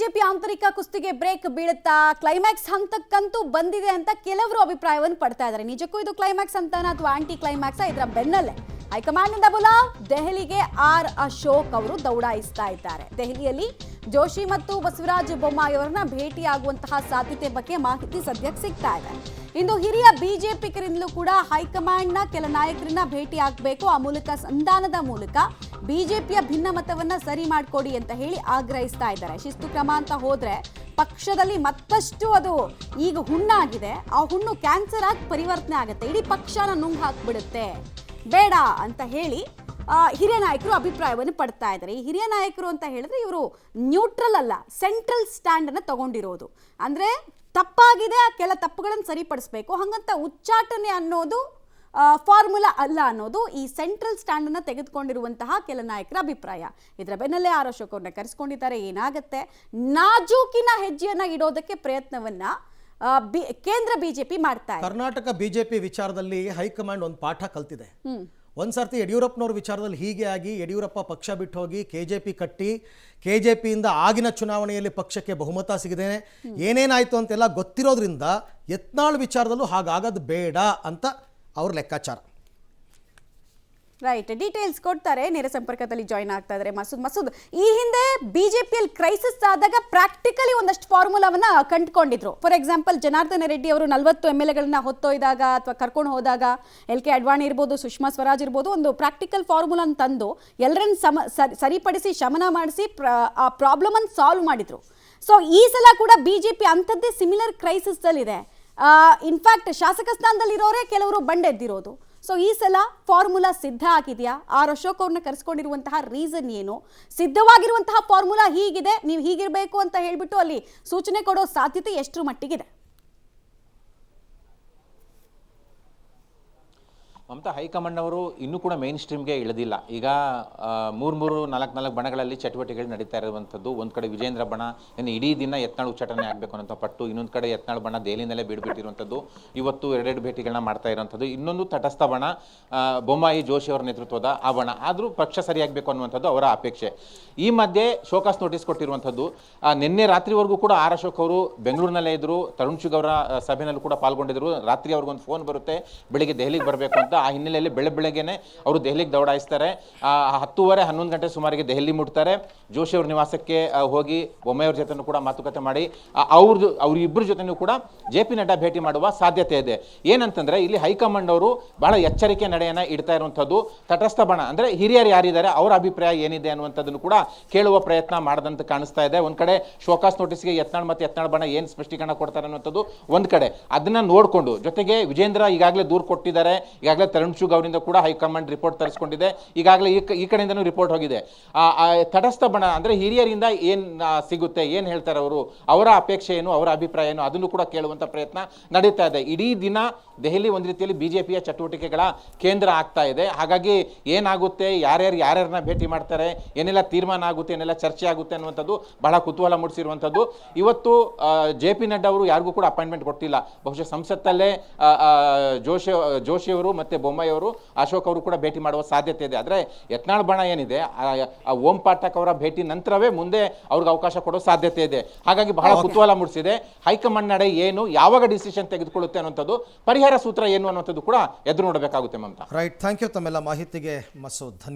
BJP ಆಂತರಿಕ ಕುಸ್ತಿಗೆ break ಬೀಳುತ್ತಾ climax ಹಂತಕ್ಕಂತೂ ಬಂದಿದೆ ಅಂತ ಕೆಲವರು ಅಭಿಪ್ರಾಯವನ್ನು ಪಡ್ತಾ ಇದ್ದಾರೆ. ನಿಜಕ್ಕೂ ಇದು ಕ್ಲೈಮ್ಯಾಕ್ಸ್ ಅಂತಾನಾ ಅಥವಾ ಆಂಟಿ ಕ್ಲೈಮ್ಯಾಕ್ಸ್? ಇದರ ಬೆನ್ನಲ್ಲೇ ಹೈಕಮಾಂಡ್ ನಿಂದ ಬುಲಾವ್, ದೆಹಲಿಗೆ ಆರ್ ಅಶೋಕ್ ಅವರು ದೌಡಾಯಿಸ್ತಾ ಇದ್ದಾರೆ. ದೆಹಲಿಯಲ್ಲಿ ಜೋಶಿ ಮತ್ತು ಬಸವರಾಜ ಬೊಮ್ಮಾಯಿ ಅವರನ್ನ ಭೇಟಿಯಾಗುವಂತಹ ಸಾಧ್ಯತೆ ಬಗ್ಗೆ ಮಾಹಿತಿ ಸದ್ಯಕ್ಕೆ ಸಿಗ್ತಾ ಇದೆ. ಇಂದು ಹಿರಿಯ ಬಿಜೆಪಿಗರಿಂದಲೂ ಕೂಡ ಹೈಕಮಾಂಡ್ನ ಕೆಲ ನಾಯಕರನ್ನ ಭೇಟಿ ಆಗಬೇಕು, ಆ ಮೂಲಕ ಸಂಧಾನದ ಮೂಲಕ ಬಿಜೆಪಿಯ ಭಿನ್ನಮತವನ್ನ ಸರಿ ಮಾಡಿಕೊಡಿ ಅಂತ ಹೇಳಿ ಆಗ್ರಹಿಸ್ತಾ ಇದ್ದಾರೆ. ಶಿಸ್ತು ಕ್ರಮ ಅಂತ ಹೋದ್ರೆ ಪಕ್ಷದಲ್ಲಿ ಮತ್ತಷ್ಟು ಅದು ಈಗ ಹುಣ್ಣಾಗಿದೆ, ಆ ಹುಣ್ಣು ಕ್ಯಾನ್ಸರ್ ಆಗಿ ಪರಿವರ್ತನೆ ಆಗುತ್ತೆ, ಇಡೀ ಪಕ್ಷನ ನುಂಗ್ ಹಾಕ್ಬಿಡುತ್ತೆ, ಬೇಡ ಅಂತ ಹೇಳಿ ಹಿರಿಯ ನಾಯಕರು ಅಭಿಪ್ರಾಯವನ್ನು ಪಡ್ತಾ ಇದ್ದಾರೆ. ಈ ಹಿರಿಯ ನಾಯಕರು ಅಂತ ಹೇಳಿದ್ರೆ ಇವರು ನ್ಯೂಟ್ರಲ್ ಅಲ್ಲ, ಸೆಂಟ್ರಲ್ ಸ್ಟ್ಯಾಂಡ್ ಅನ್ನು ತಗೊಂಡಿರೋದು. ಅಂದ್ರೆ ತಪ್ಪಾಗಿದೆ, ಕೆಲ ತಪ್ಪುಗಳನ್ನು ಸರಿಪಡಿಸಬೇಕು, ಹಂಗಂತ ಉಚ್ಚಾಟನೆ ಅನ್ನೋದು ಫಾರ್ಮುಲಾ ಅಲ್ಲ ಅನ್ನೋದು ಈ ಸೆಂಟ್ರಲ್ ಸ್ಟ್ಯಾಂಡ್ ಅನ್ನು ತೆಗೆದುಕೊಂಡಿರುವಂತಹ ಕೆಲ ನಾಯಕರ ಅಭಿಪ್ರಾಯ. ಇದರ ಬೆನ್ನಲ್ಲೇ ಆರ್ ಅಶೋಕ್ ಅವ್ರನ್ನ ಕರೆಸ್ಕೊಂಡಿದ್ದಾರೆ. ಏನಾಗುತ್ತೆ, ನಾಜೂಕಿನ ಹೆಜ್ಜೆಯನ್ನ ಇಡೋದಕ್ಕೆ ಪ್ರಯತ್ನವನ್ನ ಕೇಂದ್ರ ಬಿಜೆಪಿ ಮಾಡ್ತಾ ಇದೆ. ಕರ್ನಾಟಕ ಬಿಜೆಪಿ ವಿಚಾರದಲ್ಲಿ ಹೈಕಮಾಂಡ್ ಒಂದು ಪಾಠ ಕಲ್ತಿದೆ. ಒಂದ್ಸರ್ತಿ ಯಡಿಯೂರಪ್ಪನವ್ರ ವಿಚಾರದಲ್ಲಿ ಹೀಗೆ ಆಗಿ ಯಡಿಯೂರಪ್ಪ ಪಕ್ಷ ಬಿಟ್ಟು ಹೋಗಿ ಕೆಜೆಪಿ ಕಟ್ಟಿ ಕೆಜೆಪಿಯಿಂದ ಆಗಿನ ಚುನಾವಣೆಯಲ್ಲಿ ಪಕ್ಷಕ್ಕೆ ಬಹುಮತ ಸಿಗದೇನೆ ಏನೇನಾಯ್ತು ಅಂತೆಲ್ಲ ಗೊತ್ತಿರೋದ್ರಿಂದ ಯತ್ನಾಳ್ ವಿಚಾರದಲ್ಲೂ ಹಾಗಾಗದು ಬೇಡ ಅಂತ ಅವ್ರ ಲೆಕ್ಕಾಚಾರ. ರೈಟ್, ಡೀಟೇಲ್ಸ್ ಕೊಡ್ತಾರೆ. ನೇರ ಸಂಪರ್ಕದಲ್ಲಿ ಜಾಯಿನ್ ಆಗ್ತಾ ಇದ್ದಾರೆ ಮಸೂದ್. ಈ ಹಿಂದೆ ಬಿಜೆಪಿಯಲ್ಲಿ ಕ್ರೈಸಿಸ್ ಆದಾಗ ಪ್ರಾಕ್ಟಿಕಲಿ ಒಂದಷ್ಟು ಫಾರ್ಮುಲಾವನ್ನ ಕಂಡುಕೊಂಡಿದ್ರು. ಫಾರ್ ಎಕ್ಸಾಂಪಲ್, ಜನಾರ್ದನ ರೆಡ್ಡಿ ಅವರು 40 MLAಗಳನ್ನ ಹೊತ್ತೊಯ್ದಾಗ ಅಥವಾ ಕರ್ಕೊಂಡು ಹೋದಾಗ, LK ಅಡ್ವಾಣಿ ಇರ್ಬೋದು, ಸುಷ್ಮಾ ಸ್ವರಾಜ್ ಇರ್ಬೋದು, ಒಂದು ಪ್ರಾಕ್ಟಿಕಲ್ ಫಾರ್ಮುಲಾ ತಂದು ಎಲ್ಲರನ್ನ ಸರಿಪಡಿಸಿ ಶಮನ ಮಾಡಿಸಿ ಆ ಪ್ರಾಬ್ಲಮ್ ಅನ್ನು ಸಾಲ್ವ್ ಮಾಡಿದ್ರು. ಸೊ ಈ ಸಲ ಕೂಡ ಬಿಜೆಪಿ ಅಂಥದ್ದೇ ಸಿಮಿಲರ್ ಕ್ರೈಸಿಸ್ ಅಲ್ಲಿದೆ. ಇನ್ಫ್ಯಾಕ್ಟ್ ಶಾಸಕ ಸ್ಥಾನದಲ್ಲಿರೋರೇ ಕೆಲವರು ಬಂಡೆದ್ದಿರೋದು. ಸೊ ಈ ಸಲ ಫಾರ್ಮುಲಾ ಸಿದ್ಧ ಆಗಿದೆಯಾ? ಆರ್ ಅಶೋಕ್ ಅವ್ರನ್ನ ಕರೆಸ್ಕೊಂಡಿರುವಂತಹ ರೀಸನ್ ಏನು? ಸಿದ್ಧವಾಗಿರುವಂತಹ ಫಾರ್ಮುಲಾ ಹೀಗಿದೆ, ನೀವು ಹೀಗಿರಬೇಕು ಅಂತ ಹೇಳ್ಬಿಟ್ಟು ಅಲ್ಲಿ ಸೂಚನೆ ಕೊಡೋ ಸಾಧ್ಯತೆ ಎಷ್ಟರ ಮಟ್ಟಿಗಿದೆ? ಮಮತಾ, ಹೈಕಮಾಂಡ್ ಅವರು ಇನ್ನೂ ಕೂಡ ಮೇನ್ ಸ್ಟ್ರೀಮ್ಗೆ ಇಳಿದಿಲ್ಲ. ಈಗ 3-4 ಬಣಗಳಲ್ಲಿ ಚಟುವಟಿಕೆಗಳು ನಡೀತಾ ಇರುವಂಥದ್ದು. ಒಂದು ಕಡೆ ವಿಜೇಂದ್ರ ಬಣ ಇನ್ನು ಇಡೀ ದಿನ ಯತ್ನಾಳ್ ಉಚ್ಚಾಟನೆ ಆಗಬೇಕು ಅನ್ನೋ ಪಟ್ಟು, ಇನ್ನೊಂದು ಕಡೆ ಯತ್ನಾಳ್ ಬಣ ದೆಹಲಿನಲ್ಲೇ ಬಿಡ್ಬಿಟ್ಟಿರುವಂಥದ್ದು, ಇವತ್ತು 2 ಭೇಟಿಗಳನ್ನ ಮಾಡ್ತಾ ಇರುವಂಥದ್ದು. ಇನ್ನೊಂದು ತಟಸ್ಥ ಬಣ ಬೊಮ್ಮಾಯಿ ಜೋಶಿ ಅವರ ನೇತೃತ್ವದ ಆ ಬಣ, ಆದರೂ ಪಕ್ಷ ಸರಿಯಾಗಬೇಕು ಅನ್ನುವಂಥದ್ದು ಅವರ ಅಪೇಕ್ಷೆ. ಈ ಮಧ್ಯೆ ಶೋಕಾಸ್ ನೋಟಿಸ್ ಕೊಟ್ಟಿರುವಂಥದ್ದು. ನಿನ್ನೆ ರಾತ್ರಿವರೆಗೂ ಕೂಡ ಆರ್ ಅಶೋಕ್ ಅವರು ಬೆಂಗಳೂರಿನಲ್ಲೇ ಇದ್ದರು, ತರುಣ್ ಚುಗ್ ಅವರ ಸಭೆಯಲ್ಲೂ ಕೂಡ ಪಾಲ್ಗೊಂಡಿದ್ದರು. ರಾತ್ರಿ ಅವ್ರಿಗೊಂದು ಫೋನ್ ಬರುತ್ತೆ, ಬೆಳಿಗ್ಗೆ ದೆಹಲಿಗೆ ಬರಬೇಕು ಅಂತ. ಆ ಹಿನ್ನೆಲೆಯಲ್ಲಿ ಬೆಳಗ್ಗೆನೆ ಅವರು ದೆಹಲಿಗೆ ದೌಡಾಯಿಸ್ತಾರೆ. 10:30-11 ಗಂಟೆ ಸುಮಾರಿಗೆ ದೆಹಲಿ ಮುಟ್ತಾರೆ. ಜೋಶಿ ಅವ್ರ ನಿವಾಸಕ್ಕೆ ಹೋಗಿ ಬೊಮ್ಮಾಯಿ ಅವ್ರ ಜೊತೆನೂ ಕೂಡ ಮಾತುಕತೆ ಮಾಡಿ ಅವ್ರಿಬ್ಬರ ಜೊತೆನೂ ಕೂಡ JP ನಡ್ಡಾ ಭೇಟಿ ಮಾಡುವ ಸಾಧ್ಯತೆ ಇದೆ. ಏನಂತಂದ್ರೆ ಇಲ್ಲಿ ಹೈಕಮಾಂಡ್ ಅವರು ಬಹಳ ಎಚ್ಚರಿಕೆ ನಡೆಯನ್ನ ಇಡ್ತಾ ಇರುವಂಥದ್ದು. ತಟಸ್ಥ ಬಣ ಅಂದ್ರೆ ಹಿರಿಯರು ಯಾರಿದ್ದಾರೆ, ಅವರ ಅಭಿಪ್ರಾಯ ಏನಿದೆ ಅನ್ನುವಂಥದ್ದನ್ನು ಕೂಡ ಕೇಳುವ ಪ್ರಯತ್ನ ಮಾಡದಂತ ಕಾಣಿಸ್ತಾ ಇದೆ. ಒಂದ್ ಕಡೆ ಶೋಕಾಸ್ ನೋಟಿಸ್ಗೆ ಯತ್ನಾಳ್ ಮತ್ತು ಯತ್ನಾಳ್ ಬಣ ಏನು ಸ್ಪಷ್ಟೀಕರಣ ಕೊಡ್ತಾರೆ ಅನ್ನುವಂಥದ್ದು ಒಂದ್ ಕಡೆ, ಅದನ್ನ ನೋಡಿಕೊಂಡು ಜೊತೆಗೆ ವಿಜೇಂದ್ರ ಈಗಾಗಲೇ ದೂರು ಕೊಟ್ಟಿದ್ದಾರೆ. ಈಗಾಗಲೇ ತರುಣ್ ಚುಗ್ ಅವರಿಂದ ಕೂಡ ಹೈಕಮಾಂಡ್ ರಿಪೋರ್ಟ್ ತರಿಸ್ಕೊಂಡಿದೆ. ಈಗಾಗಲೇ ಈ ಕಡೆಯಿಂದನೂ ರಿಪೋರ್ಟ್ ಹೋಗಿದೆ. ತಟಸ್ಥ ಬಣ ಅಂದ್ರೆ ಹಿರಿಯರಿಂದ ಏನ್ ಸಿಗುತ್ತೆ, ಏನ್ ಹೇಳ್ತಾರೆ ಅವರು, ಅವರ ಅಪೇಕ್ಷೆ ಏನು, ಅವರ ಅಭಿಪ್ರಾಯ ಏನು, ಅದನ್ನು ಕೂಡ ಕೇಳುವಂತ ಪ್ರಯತ್ನ ನಡೀತಾ ಇದೆ. ಇಡೀ ದಿನ ದೆಹಲಿ ಒಂದು ರೀತಿಯಲ್ಲಿ ಬಿಜೆಪಿಯ ಚಟುವಟಿಕೆಗಳ ಕೇಂದ್ರ ಆಗ್ತಾ ಇದೆ. ಹಾಗಾಗಿ ಏನಾಗುತ್ತೆ, ಯಾರ್ಯಾರನ್ನ ಭೇಟಿ ಮಾಡ್ತಾರೆ, ಏನೆಲ್ಲ ತೀರ್ಮಾನ ಆಗುತ್ತೆ, ಏನೆಲ್ಲ ಚರ್ಚೆ ಆಗುತ್ತೆ ಅನ್ನುವಂಥದ್ದು ಬಹಳ ಕುತೂಹಲ ಮೂಡಿಸಿರುವಂಥದ್ದು. ಇವತ್ತು JP ನಡ್ಡಾ ಅವರು ಯಾರಿಗೂ ಕೂಡ ಅಪಾಯಿಂಟ್ಮೆಂಟ್ ಕೊಟ್ಟಿಲ್ಲ. ಬಹುಶಃ ಸಂಸತ್ತಲ್ಲೇ ಜೋಶಿ ಅವರು ಮತ್ತೆ ಬೊಮ್ಮಾಯಿ ಅವರು, ಅಶೋಕ್ ಅವರು ಕೂಡ ಭೇಟಿ ಮಾಡುವ ಸಾಧ್ಯತೆ ಇದೆ. ಆದ್ರೆ ಯತ್ನಾಳ್ ಬಣ ಏನಿದೆ, ಓಂ ಪಾಠಕ್ ಅವರ ಭೇಟಿ ನಂತರವೇ ಮುಂದೆ ಅವ್ರಿಗೆ ಅವಕಾಶ ಕೊಡೋ ಸಾಧ್ಯತೆ ಇದೆ. ಹಾಗಾಗಿ ಬಹಳ ಕುತೂಹಲ ಮೂಡಿಸಿದೆ. ಹೈಕಮಾಂಡ್ ನಡೆ ಏನು, ಯಾವಾಗ ಡಿಸಿಷನ್ ತೆಗೆದುಕೊಳ್ಳುತ್ತೆ ಅನ್ನುವಂಥದ್ದು, ಪರಿಹಾರ ಸೂತ್ರ ಏನು ಅನ್ನುವಂಥದ್ದು ಕೂಡ ಎದುರು ನೋಡಬೇಕಾಗುತ್ತೆ. ಮಮತಾ, ರೈಟ್, ಥ್ಯಾಂಕ್ ಯು ತಮ್ಮೆಲ್ಲ ಮಾಹಿತಿಗೆ ಮಸೂದ್.